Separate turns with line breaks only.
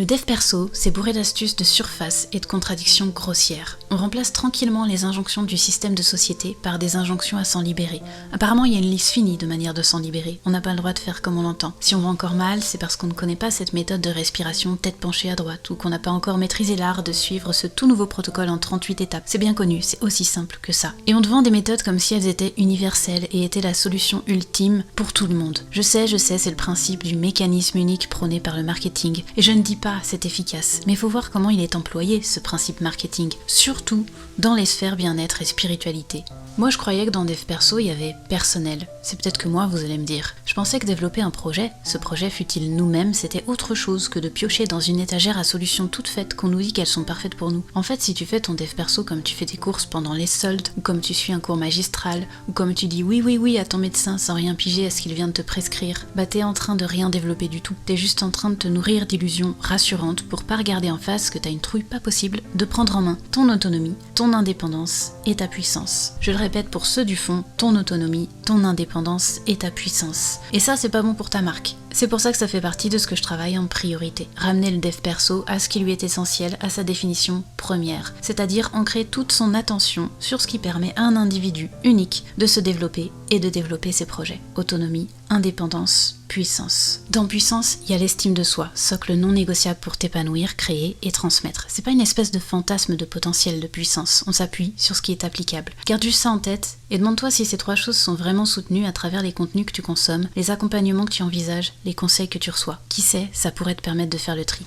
Le dev perso, c'est bourré d'astuces de surface et de contradictions grossières. On remplace tranquillement les injonctions du système de société par des injonctions à s'en libérer. Apparemment, il y a une liste finie de manières de s'en libérer. On n'a pas le droit de faire comme on l'entend. Si on va encore mal, c'est parce qu'on ne connaît pas cette méthode de respiration tête penchée à droite ou qu'on n'a pas encore maîtrisé l'art de suivre ce tout nouveau protocole en 38 étapes. C'est bien connu, c'est aussi simple que ça. Et on te vend des méthodes comme si elles étaient universelles et étaient la solution ultime pour tout le monde. Je sais, c'est le principe du mécanisme unique prôné par le marketing. Et je ne dis pas c'est efficace, mais il faut voir comment il est employé, ce principe marketing, surtout dans les sphères bien-être et spiritualité. Moi je croyais que dans Dev Perso il y avait personnel. C'est peut-être que moi, vous allez me dire. Je pensais que développer un projet, ce projet fût-il nous-mêmes, c'était autre chose que de piocher dans une étagère à solutions toutes faites qu'on nous dit qu'elles sont parfaites pour nous. En fait, si tu fais ton Dev Perso comme tu fais tes courses pendant les soldes, ou comme tu suis un cours magistral, ou comme tu dis oui à ton médecin sans rien piger à ce qu'il vient de te prescrire, bah t'es en train de rien développer du tout. T'es juste en train de te nourrir d'illusions rassurantes pour pas regarder en face que t'as une trouille pas possible de prendre en main ton autonomie, ton indépendance et ta puissance. Je le répète pour ceux du fond, ton autonomie, ton indépendance et ta puissance. Et ça, c'est pas bon pour ta marque. C'est pour ça que ça fait partie de ce que je travaille en priorité. Ramener le dev perso à ce qui lui est essentiel, à sa définition première. C'est-à-dire ancrer toute son attention sur ce qui permet à un individu unique de se développer et de développer ses projets. Autonomie, indépendance, puissance. Dans puissance, il y a l'estime de soi, socle non négociable pour t'épanouir, créer et transmettre. C'est pas une espèce de fantasme de potentiel de puissance, on s'appuie sur ce qui est applicable. Garde juste ça en tête et demande-toi si ces trois choses sont vraiment soutenues à travers les contenus que tu consommes, les accompagnements que tu envisages, les conseils que tu reçois. Qui sait, ça pourrait te permettre de faire le tri.